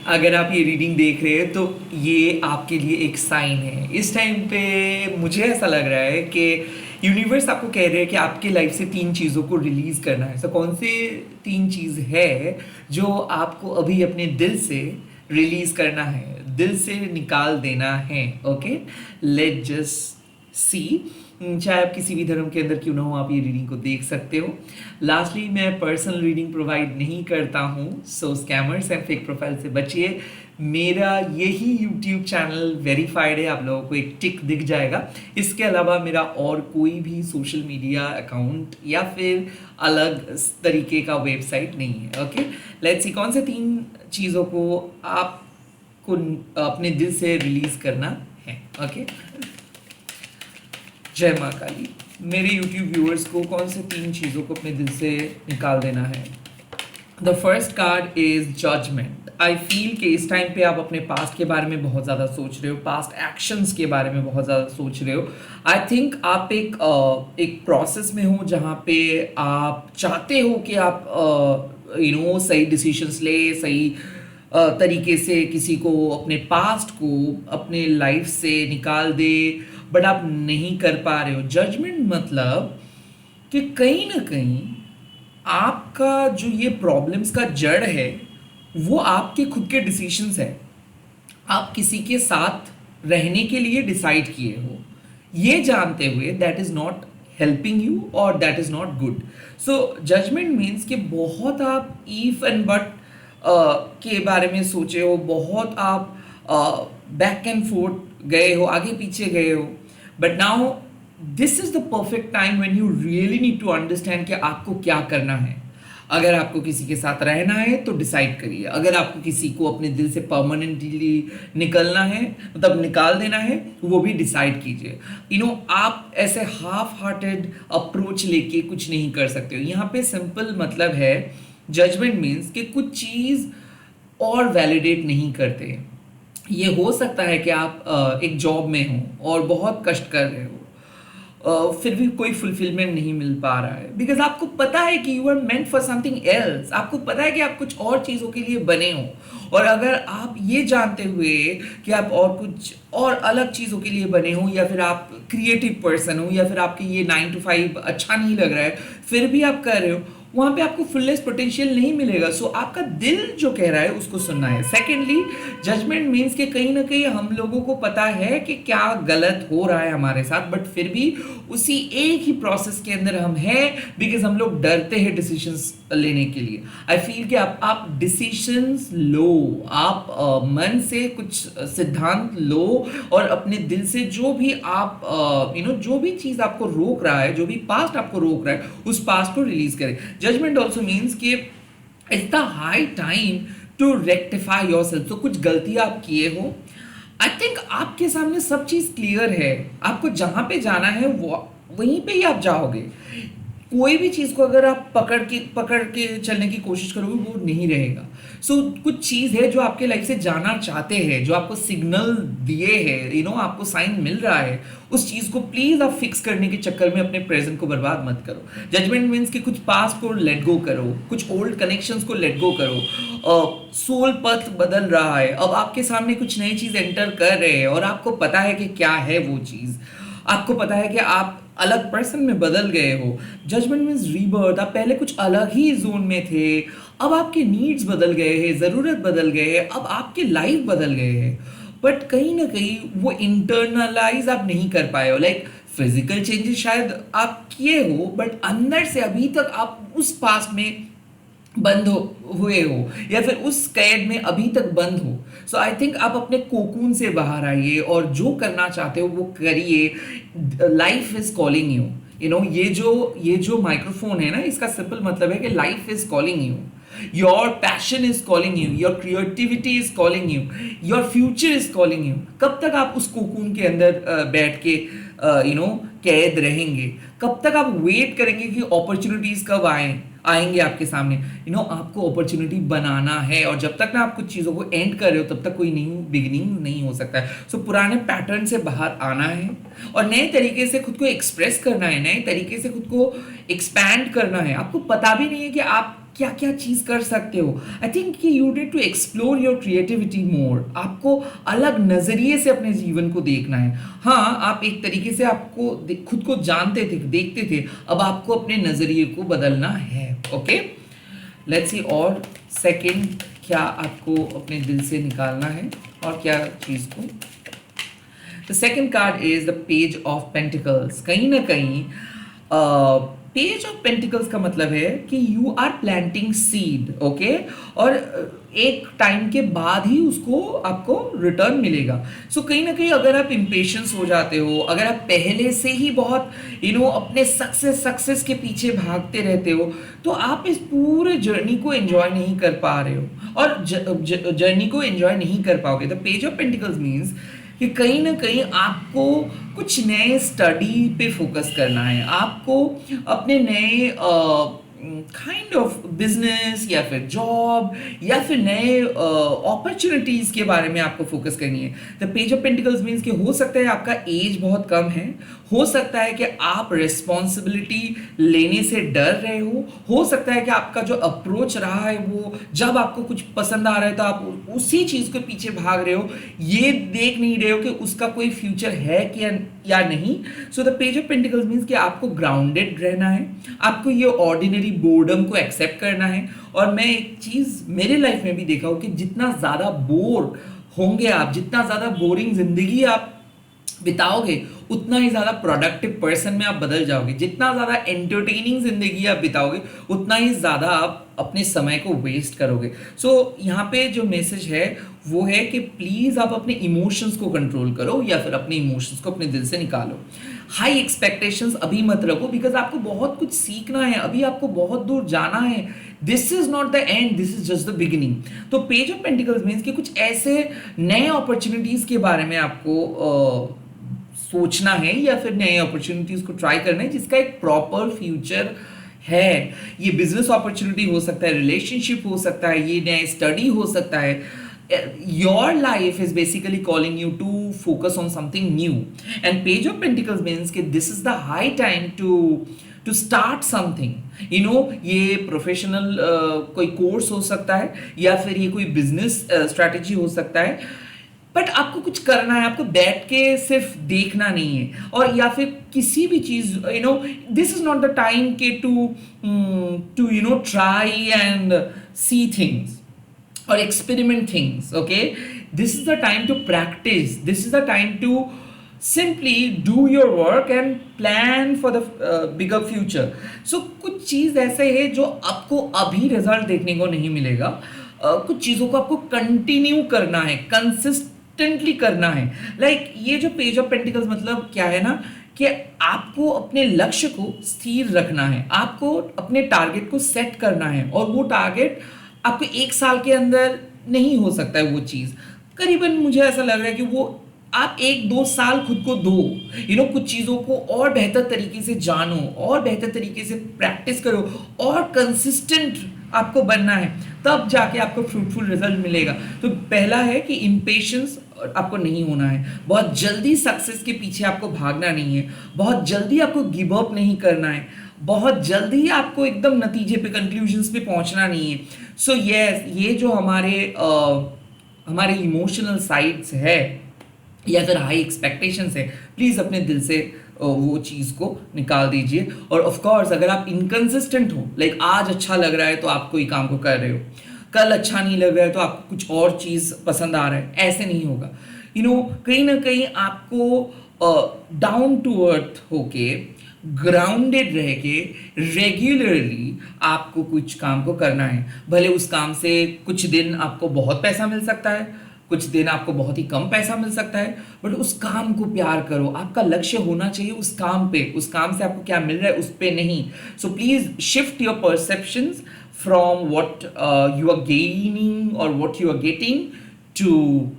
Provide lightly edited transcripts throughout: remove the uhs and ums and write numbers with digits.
अगर आप ये रीडिंग देख रहे हैं तो ये आपके लिए एक साइन है। इस टाइम पे मुझे ऐसा लग रहा है कि यूनिवर्स आपको कह रहे हैं कि आपके लाइफ से 3 चीज़ों को रिलीज़ करना है। तो कौन से 3 चीज़ है जो आपको अभी अपने दिल से रिलीज़ करना है, दिल से निकाल देना है। Okay, let just see. चाहे आप किसी भी धर्म के अंदर क्यों ना हो, आप ये रीडिंग को देख सकते हो। लास्टली, मैं पर्सनल रीडिंग प्रोवाइड नहीं करता हूँ, सो स्कैमर्स एंड फेक प्रोफाइल से बचिए। मेरा यही यूट्यूब चैनल वेरीफाइड है, आप लोगों को एक टिक दिख जाएगा। इसके अलावा मेरा और कोई भी सोशल मीडिया अकाउंट या फिर अलग तरीके का वेबसाइट नहीं है। ओके, लेट्स सी कौन से 3 चीज़ों को आपको अपने दिल से रिलीज करना है। ओके, जय माँ काली। मेरे YouTube व्यूअर्स को कौन से 3 चीज़ों को अपने दिल से निकाल देना है। The first card is judgement. I feel कि इस टाइम पे आप अपने पास्ट के बारे में बहुत ज़्यादा सोच रहे हो, पास्ट एक्शंस के बारे में बहुत ज़्यादा सोच रहे हो। आई थिंक आप एक प्रोसेस में हो जहाँ पे आप चाहते हो कि आप सही डिसीजंस ले, सही तरीके से किसी को अपने पास्ट को अपने लाइफ से निकाल दे, बट आप नहीं कर पा रहे हो। जजमेंट मतलब कि कहीं ना कहीं आपका जो ये प्रॉब्लम्स का जड़ है वो आपके खुद के डिसीजंस है। आप किसी के साथ रहने के लिए डिसाइड किए हो, ये जानते हुए that is not helping you और that is not good. So judgement means कि बहुत आप इफ एंड बट के बारे में सोचे हो, बहुत आप बैक एंड फोर्थ गए हो, आगे पीछे गए हो। But now this is the perfect time when you really need to understand कि आपको क्या करना है। अगर आपको किसी के साथ रहना है तो डिसाइड करिए। अगर आपको किसी को अपने दिल से परमानेंटली निकलना है, मतलब निकाल देना है, वो भी डिसाइड कीजिए। आप ऐसे हाफ हार्टेड अप्रोच लेके कुछ नहीं कर सकते हो। यहाँ पे सिंपल मतलब है, जजमेंट मीन्स कि कुछ चीज़ और वैलिडेट नहीं करते। ये हो सकता है कि आप एक जॉब में हो और बहुत कष्ट कर रहे हो, फिर भी कोई फुलफिलमेंट नहीं मिल पा रहा है, बिकॉज आपको पता है कि you are meant for something else. आपको पता है कि आप कुछ और चीज़ों के लिए बने हो। और अगर आप ये जानते हुए कि आप और कुछ और अलग चीज़ों के लिए बने हो, या फिर आप क्रिएटिव पर्सन हो, या फिर आपके ये 9 to 5 अच्छा नहीं लग रहा है, फिर भी आप कर रहे हो, वहाँ पे आपको फुलनेस पोटेंशियल नहीं मिलेगा। सो आपका दिल जो कह रहा है उसको सुनना है। सेकेंडली, जजमेंट मीन्स कि कहीं ना कहीं हम लोगों को पता है कि क्या गलत हो रहा है हमारे साथ, बट फिर भी उसी एक ही प्रोसेस के अंदर हम हैं, बिकॉज हम लोग डरते हैं डिसीजंस लेने के लिए। आई फील कि आप डिसीजंस लो, आप मन से कुछ सिद्धांत लो और अपने दिल से जो भी आप जो भी चीज़ आपको रोक रहा है, जो भी पास्ट आपको रोक रहा है, उस पास्ट को रिलीज करें। जजमेंट ऑल्सो मीन्स कि it's the high time to rectify yourself. तो कुछ गलतियां आप किए हो, आई थिंक आपके सामने सब चीज क्लियर है, आपको जहां पे जाना है वो वहीं पे ही आप जाओगे। कोई भी चीज़ को अगर आप पकड़ के चलने की कोशिश करोगे वो नहीं रहेगा। सो कुछ चीज़ है जो आपके लाइफ से जाना चाहते हैं, जो आपको सिग्नल दिए हैं, आपको साइन मिल रहा है, उस चीज़ को प्लीज़ आप फिक्स करने के चक्कर में अपने प्रेजेंट को बर्बाद मत करो। जजमेंट मीन्स कि कुछ पास्ट को लेट गो करो, कुछ ओल्ड कनेक्शंस को लेट गो करो। सोल पथ बदल रहा है, अब आपके सामने कुछ नई चीज़ एंटर कर रहे हैं और आपको पता है कि क्या है वो चीज़, आपको पता है कि आप अलग पर्सन में बदल गए हो। Judgement means rebirth. आप पहले कुछ अलग ही जोन में थे, अब आपके नीड्स बदल गए हैं, ज़रूरत बदल गए हैं, अब आपके लाइफ बदल गए हैं, बट कहीं ना कहीं वो इंटरनलाइज आप नहीं कर पाए हो। लाइक फिजिकल चेंजेस शायद आप किए हो, बट अंदर से अभी तक आप उस पास्ट में बंद हुए हो, या फिर उस कैद में अभी तक बंद हो। सो आई थिंक आप अपने कोकून से बाहर आइए और जो करना चाहते हो वो करिए। Life is calling you. ये जो माइक्रोफोन है ना, इसका सिंपल मतलब है कि life is calling you, your passion is calling you, your creativity is calling you, your future is calling you. कब तक आप उस कोकून के अंदर बैठ के कैद रहेंगे? कब तक आप वेट करेंगे कि अपॉर्चुनिटीज कब आएंगे आपके सामने? आपको अपॉर्चुनिटी बनाना है, और जब तक ना आप कुछ चीज़ों को एंड कर रहे हो तब तक कोई न्यू बिगिनिंग नहीं हो सकता है। सो पुराने पैटर्न से बाहर आना है और नए तरीके से खुद को एक्सप्रेस करना है, नए तरीके से खुद को एक्सपैंड करना है। आपको पता भी नहीं है कि आप क्या क्या चीज़ कर सकते हो। आई थिंक कि you need to explore your creativity more. आपको अलग नज़रिए से अपने जीवन को देखना है। हाँ, आप एक तरीके से आपको खुद को जानते थे, देखते थे, अब आपको अपने नज़रिए को बदलना है। Okay, let's see. और सेकंड क्या आपको अपने दिल से निकालना है और क्या चीज़ को। The second card is the page of pentacles. कहीं ना कहीं पेज ऑफ पेंटिकल्स का मतलब है कि you are planting seed. Okay, और एक टाइम के बाद ही उसको आपको रिटर्न मिलेगा। सो कहीं ना कहीं अगर आप इम्पेशंस हो जाते हो, अगर आप पहले से ही बहुत अपने सक्सेस के पीछे भागते रहते हो, तो आप इस पूरे जर्नी को एंजॉय नहीं कर पा रहे हो और जर्नी को एंजॉय नहीं कर पाओगे। The page of pentacles means कि कहीं ना कहीं आपको कुछ नए स्टडी पे फोकस करना है, आपको अपने नए काइंड ऑफ बिजनेस या फिर जॉब या फिर नए अपॉर्चुनिटीज के बारे में आपको फोकस करनी है। The page of pentacles means कि हो सकता है आपका एज बहुत कम है, हो सकता है कि आप रिस्पॉन्सिबिलिटी लेने से डर रहे हो सकता है कि आपका जो अप्रोच रहा है वो जब आपको कुछ पसंद आ रहा है तो आप उसी चीज के पीछे भाग रहे हो, ये देख नहीं रहे हो कि उसका कोई फ्यूचर है कि या नहीं। So the page of pentacles means कि आपको ग्राउंडेड रहना है, आपको ये ऑर्डिनरी बोर्डम को एक्सेप्ट करना है। और मैं एक चीज मेरे लाइफ में भी देखा हूं कि जितना ज्यादा बोर होंगे आप, जितना ज्यादा बोरिंग जिंदगी आप बिताओगे, उतना ही ज्यादा प्रोडक्टिव पर्सन में आप बदल जाओगे। जितना ज्यादा एंटरटेनिंग जिंदगी आप बिताओगे, उतना ही ज्यादा आप अपने समय को वेस्ट करोगे। सो यहाँ पे जो मैसेज है वो है कि प्लीज आप अपने इमोशंस को कंट्रोल करो या फिर अपने इमोशंस को अपने दिल से निकालो। हाई एक्सपेक्टेशंस अभी मत रखो, बिकॉज आपको बहुत कुछ सीखना है, अभी आपको बहुत दूर जाना है। This is not the end, this is just the beginning. तो पेज ऑफ पेंटिकल्स मीन्स कि कुछ ऐसे नए अपॉर्चुनिटीज के बारे में आपको सोचना है या फिर नए अपॉर्चुनिटीज को ट्राई करना है जिसका एक प्रॉपर फ्यूचर है। ये बिजनेस अपॉर्चुनिटी हो सकता है, रिलेशनशिप हो सकता है, ये नए स्टडी हो सकता है। Your life is basically calling you to focus on something new, and page of pentacles means कि this is the high time to start something, ये प्रोफेशनल कोई कोर्स हो सकता है या फिर ये कोई बिजनेस स्ट्रैटेजी हो सकता है, बट आपको कुछ करना है, आपको बैठ के सिर्फ देखना नहीं है। और या फिर किसी भी चीज this is not the time के to try and see things or experiment things. Okay, this is the time to practice, this is the time to simply do your work and plan for the bigger future. So कुछ चीज ऐसे है जो आपको अभी result देखने को नहीं मिलेगा, कुछ चीजों को आपको कंटिन्यू करना है, कंसिस्टेंटली करना है। लाइक ये जो पेज ऑफ पेंटिकल्स मतलब क्या है ना, कि आपको अपने लक्ष्य को स्थिर रखना है, आपको अपने टारगेट को सेट करना है, और वो टारगेट आपको 1 साल के अंदर नहीं हो सकता है। वो चीज़ करीबन मुझे ऐसा लग रहा है कि वो आप 1-2 साल खुद को दो, कुछ चीज़ों को और बेहतर तरीके से जानो और बेहतर तरीके से प्रैक्टिस करो और कंसिस्टेंट आपको बनना है, तब जाके आपको फ्रूटफुल रिजल्ट मिलेगा। तो पहला है कि इम्पेशंस आपको नहीं होना है, बहुत जल्दी सक्सेस के पीछे आपको भागना नहीं है, बहुत जल्दी आपको गिव अप नहीं करना है, बहुत जल्दी आपको एकदम नतीजे पे, कंक्लूजन्स पे पहुंचना नहीं है। सो ये जो हमारे इमोशनल साइड्स है या फिर हाई एक्सपेक्टेशंस है, प्लीज़ अपने दिल से वो चीज़ को निकाल दीजिए। और ऑफ कोर्स अगर आप इनकंसिस्टेंट हो, लाइक आज अच्छा लग रहा है तो आप कोई काम को कर रहे हो, कल अच्छा नहीं लग रहा है तो आपको कुछ और चीज़ पसंद आ रहा है, ऐसे नहीं होगा। कहीं ना कहीं आपको डाउन टू अर्थ होके, ग्राउंडेड रह के, रेगुलरली आपको कुछ काम को करना है। भले उस काम से कुछ दिन आपको बहुत पैसा मिल सकता है, कुछ दिन आपको बहुत ही कम पैसा मिल सकता है, बट उस काम को प्यार करो। आपका लक्ष्य होना चाहिए उस काम पे, उस काम से आपको क्या मिल रहा है उस पे नहीं। So please shift your perceptions from what you are gaining और what you are getting to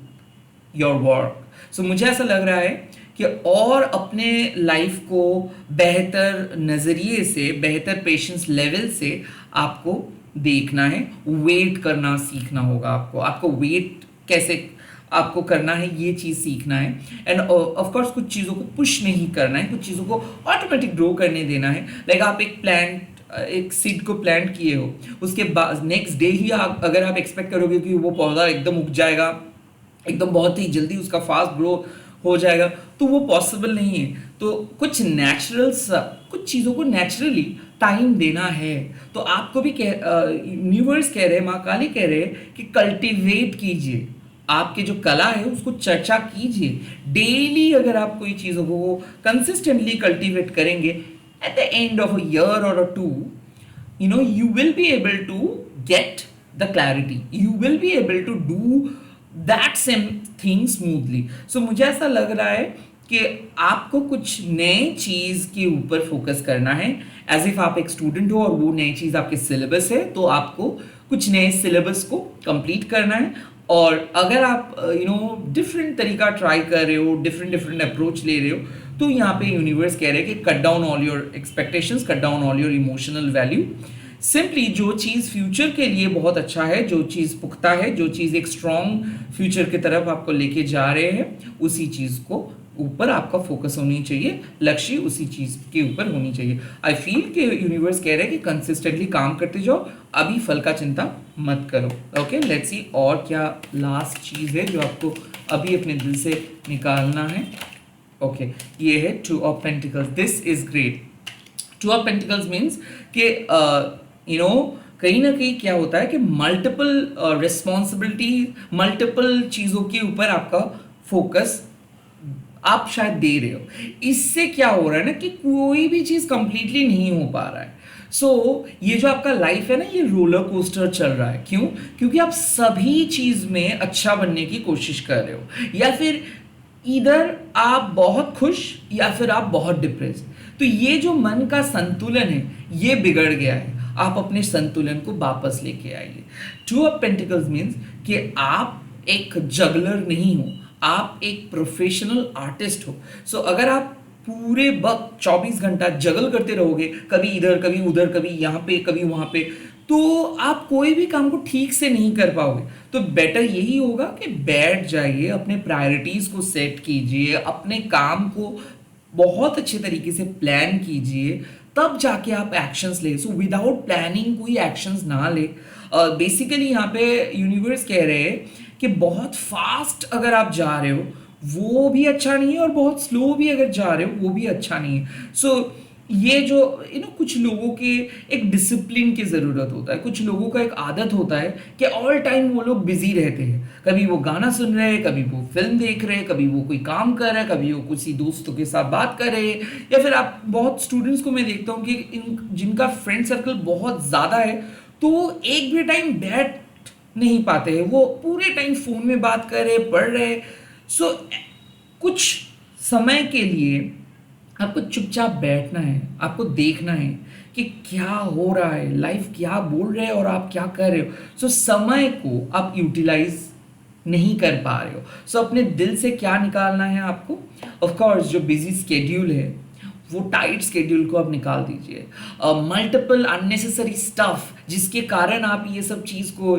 your work. So मुझे ऐसा लग रहा है कि और अपने लाइफ को बेहतर नज़रिए से, बेहतर पेशेंस लेवल से आपको देखना है, वेट करना सीखना होगा। आपको वेट कैसे आपको करना है ये चीज़ सीखना है, एंड ऑफ कोर्स कुछ चीज़ों को पुश नहीं करना है, कुछ चीज़ों को ऑटोमेटिक ग्रो करने देना है। लाइक आप एक प्लांट एक सीड को प्लांट किए हो, उसके बाद नेक्स्ट डे ही अगर आप एक्सपेक्ट करोगे कि वो पौधा एकदम उग जाएगा, एकदम बहुत ही जल्दी उसका फास्ट ग्रो हो जाएगा, तो वो पॉसिबल नहीं है। तो कुछ नेचुरल कुछ चीज़ों को नेचुरली टाइम देना है। तो आपको भी यूनिवर्स कह रहे, माँ काली कह रहे कि कल्टीवेट कीजिए, आपके जो कला है उसको चर्चा कीजिए। डेली अगर आप कोई चीज़ों को कंसिस्टेंटली कल्टीवेट करेंगे, at the end of a year और अ to, you will be able to get the clarity, you will be able to do that same thing smoothly. So मुझे ऐसा लग रहा है कि आपको कुछ नए चीज़ के ऊपर फोकस करना है, एज इफ आप एक स्टूडेंट हो और वो नई चीज़ आपके सिलेबस है, तो आपको कुछ नए सिलेबस को कंप्लीट करना है। और अगर आप डिफरेंट तरीका ट्राई कर रहे हो, डिफरेंट अप्रोच ले रहे हो, तो यहाँ पे यूनिवर्स कह रहे हैं कि cut down all your expectations, cut down all your emotional value. Simply जो चीज़ फ्यूचर के लिए बहुत अच्छा है, जो चीज़ पुख्ता है, जो चीज़ एक स्ट्रॉन्ग फ्यूचर की तरफ आपको लेके जा रहे हैं, उसी चीज़ को ऊपर आपका फोकस होनी चाहिए, लक्ष्य उसी चीज़ के ऊपर होनी चाहिए। आई फील कि यूनिवर्स कह रहे हैं कि कंसिस्टेंटली काम करते जाओ, अभी फल का चिंता मत करो। ओके, लेट्स सी और क्या लास्ट चीज़ है जो आपको अभी अपने दिल से निकालना है। ओके, ये है two of pentacles. This is great. Two of pentacles means कि कहीं ना कहीं क्या होता है कि मल्टीपल रिस्पॉन्सिबिलिटी, मल्टीपल चीज़ों के ऊपर आपका फोकस आप शायद दे रहे हो। इससे क्या हो रहा है ना कि कोई भी चीज़ कंप्लीटली नहीं हो पा रहा है। ये जो आपका लाइफ है ना, ये रोलर कोस्टर चल रहा है। क्यों? क्योंकि आप सभी चीज़ में अच्छा बनने की कोशिश कर रहे हो, या फिर इधर आप बहुत खुश या फिर आप बहुत डिप्रेस। तो ये जो मन का संतुलन है, ये बिगड़ गया है। आप अपने संतुलन को वापस लेके आइए। टू ऑफ पेंटिकल्स मीन्स कि आप एक जगलर नहीं हो, आप एक प्रोफेशनल आर्टिस्ट हो। अगर आप पूरे वक्त 24 घंटा जगल करते रहोगे, कभी इधर कभी उधर, कभी यहाँ पे कभी वहाँ पे, तो आप कोई भी काम को ठीक से नहीं कर पाओगे। तो बेटर यही होगा कि बैठ जाइए, अपने प्रायोरिटीज को सेट कीजिए, अपने काम को बहुत अच्छे तरीके से प्लान कीजिए, तब जाके आप एक्शंस ले। विदाउट प्लानिंग कोई एक्शंस ना ले। बेसिकली यहाँ पे यूनिवर्स कह रहे हैं कि बहुत फास्ट अगर आप जा रहे हो वो भी अच्छा नहीं है, और बहुत स्लो भी अगर जा रहे हो वो भी अच्छा नहीं है। ये जो कुछ लोगों के एक डिसिप्लिन की ज़रूरत होता है, कुछ लोगों का एक आदत होता है कि ऑल टाइम वो लोग बिजी रहते हैं। कभी वो गाना सुन रहे हैं, कभी वो फिल्म देख रहे हैं, कभी वो कोई काम कर रहा है, कभी वो किसी दोस्तों के साथ बात कर रहे हैं, या फिर आप बहुत स्टूडेंट्स को मैं देखता हूँ कि जिनका फ्रेंड सर्कल बहुत ज़्यादा है, तो एक भी टाइम बैठ नहीं पाते हैं, वो पूरे टाइम फ़ोन में बात कर रहे, पढ़ रहे। कुछ समय के लिए आपको चुपचाप बैठना है, आपको देखना है कि क्या हो रहा है, लाइफ क्या बोल रहे है और आप क्या कर रहे हो। समय को आप यूटिलाइज नहीं कर पा रहे हो। अपने दिल से क्या निकालना है आपको? ऑफ कोर्स जो बिजी स्केड्यूल है, वो टाइट स्केड्यूल को आप निकाल दीजिए। मल्टीपल अननेसेसरी स्टफ जिसके कारण आप ये सब चीज़ को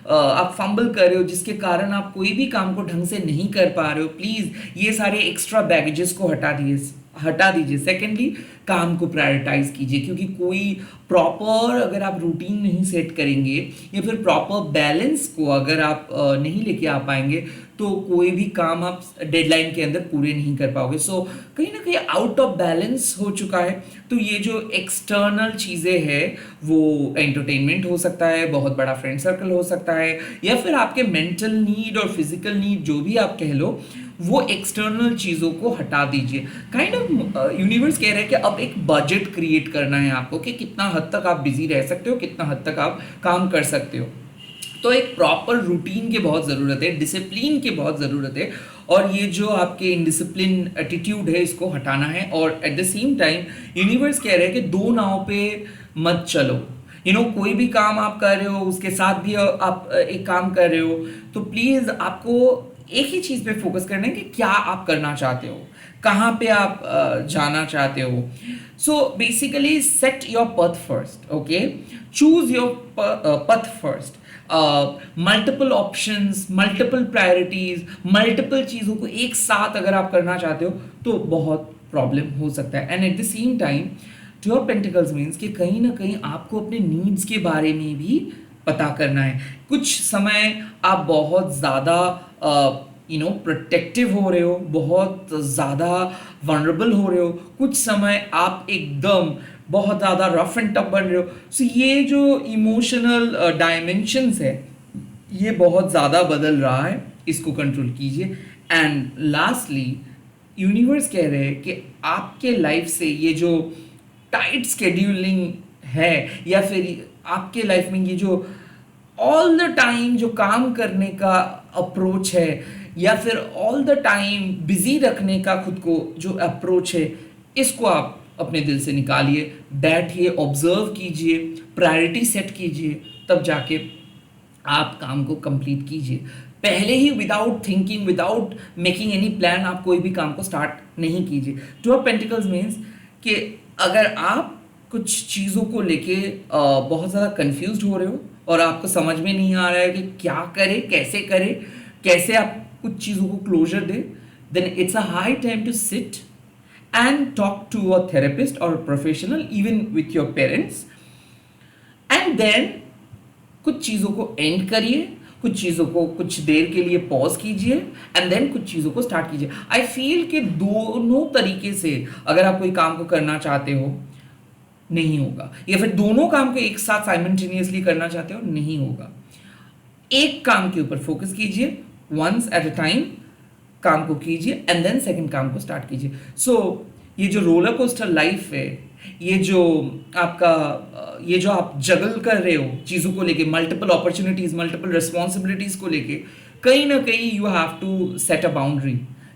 आप फंबल कर रहे हो, जिसके कारण आप कोई भी काम को ढंग से नहीं कर पा रहे हो, प्लीज़ ये सारे एक्स्ट्रा बैगेजेस को हटा दीजिए। सेकेंडली, काम को प्रायोरिटाइज कीजिए, क्योंकि कोई प्रॉपर अगर आप रूटीन नहीं सेट करेंगे या फिर प्रॉपर बैलेंस को अगर आप नहीं लेके आ पाएंगे, तो कोई भी काम आप डेडलाइन के अंदर पूरे नहीं कर पाओगे। कहीं ना कहीं आउट ऑफ बैलेंस हो चुका है। तो ये जो एक्सटर्नल चीज़ें हैं, वो एंटरटेनमेंट हो सकता है, बहुत बड़ा फ्रेंड सर्कल हो सकता है, या फिर आपके मेंटल नीड और फिजिकल नीड जो भी आप कह लो, वो एक्सटर्नल चीज़ों को हटा दीजिए। काइंड ऑफ यूनिवर्स कह रहे हैं कि अब एक बजट क्रिएट करना है आपको कि कितना हद तक आप बिजी रह सकते हो, कितना हद तक आप काम कर सकते हो। तो एक प्रॉपर रूटीन की बहुत ज़रूरत है, डिसिप्लिन की बहुत ज़रूरत है, और ये जो आपके इनडिसिप्लिन एटीट्यूड है, इसको हटाना है। और at the same time universe कह रहे हैं कि दो नाव पे मत चलो। कोई भी काम आप कर रहे हो, उसके साथ भी आप एक काम कर रहे हो, तो प्लीज़ आपको एक ही चीज़ पे फोकस करना है कि क्या आप करना चाहते हो, कहाँ पे आप जाना चाहते हो। बेसिकली सेट योर पथ फर्स्ट। ओके, चूज योर पथ first. Multiple options, multiple priorities, multiple चीज़ों को एक साथ अगर आप करना चाहते हो तो बहुत प्रॉब्लम हो सकता है। And at the same time two of pentacles means कि कहीं ना कहीं आपको अपने नीड्स के बारे में भी पता करना है। कुछ समय आप बहुत ज़्यादा प्रोटेक्टिव हो रहे हो, बहुत ज़्यादा वनरेबल हो रहे हो, कुछ समय आप एकदम बहुत ज़्यादा रफ एंड टफ बन रहे हो। सो ये जो इमोशनल डायमेंशंस है ये बहुत ज़्यादा बदल रहा है, इसको कंट्रोल कीजिए। एंड लास्टली यूनिवर्स कह रहे हैं कि आपके लाइफ से ये जो टाइट स्केड्यूलिंग है या फिर आपके लाइफ में ये जो ऑल द टाइम जो काम करने का अप्रोच है या फिर ऑल द टाइम बिजी रखने का खुद को जो अप्रोच है, इसको आप अपने दिल से निकालिए, बैठिए, ऑब्जर्व कीजिए, प्रायोरिटी सेट कीजिए, तब जाके आप काम को कंप्लीट कीजिए। पहले ही without thinking, without making any plan आप कोई भी काम को स्टार्ट नहीं कीजिए। टू ऑफ पेंटिकल्स मीन्स कि अगर आप कुछ चीज़ों को लेके बहुत ज़्यादा कंफ्यूज हो रहे हो और आपको समझ में नहीं आ रहा है कि क्या करें, कैसे आप कुछ चीज़ों को क्लोजर दे, then it's a high time to sit and talk to a therapist or a professional, even with your parents, and then कुछ चीज़ों को एंड करिए, कुछ चीज़ों को कुछ देर के लिए पॉज कीजिए एंड देन कुछ चीज़ों को स्टार्ट कीजिए। आई फील कि दोनों तरीके से अगर आप कोई काम को करना चाहते हो नहीं होगा, या फिर दोनों काम को एक साथ साइमल्टेनियसली करना चाहते हो नहीं होगा। एक काम के ऊपर फोकस कीजिए, वंस एट अ टाइम काम को कीजिए एंड देन सेकंड काम को स्टार्ट कीजिए। सो ये जो रोलर कोस्टर लाइफ है, ये जो आप जगल कर रहे हो चीज़ों को लेके, मल्टीपल अपॉर्चुनिटीज, मल्टीपल रिस्पॉन्सिबिलिटीज को लेके, कहीं ना कहीं you have to set a boundary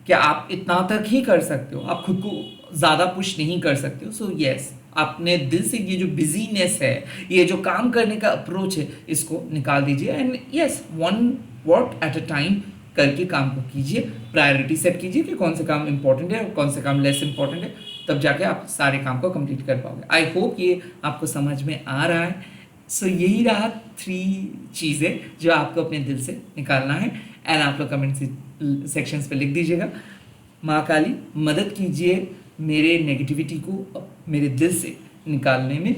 कि आप इतना तक ही कर सकते हो, आप खुद को ज़्यादा पुश नहीं कर सकते हो। सो यस, अपने दिल से ये जो बिजीनेस है, ये जो काम करने का अप्रोच है, इसको निकाल दीजिए and yes, one work at a time करके काम को कीजिए, प्रायोरिटी सेट कीजिए कि कौन से काम इंपॉर्टेंट है और कौन से काम लेस इंपॉर्टेंट है, तब जाके आप सारे काम को कंप्लीट कर पाओगे। आई होप ये आपको समझ में आ रहा है। सो यही रहा 3 चीज़ें जो आपको अपने दिल से निकालना है एंड आप लोग कमेंट सेक्शंस पे लिख दीजिएगा। माँ काली मदद कीजिए मेरे नेगेटिविटी को मेरे दिल से निकालने में,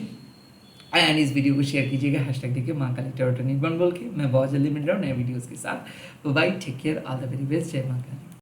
एंड इस वीडियो को शेयर कीजिएगा, हैशटैग देखिए माँ काली टेरोटोनिक बोल के। मैं बहुत जल्दी मिल रहा हूँ नए वीडियोज़ के साथ। Bye, take care, all the very best, जय माँ काली।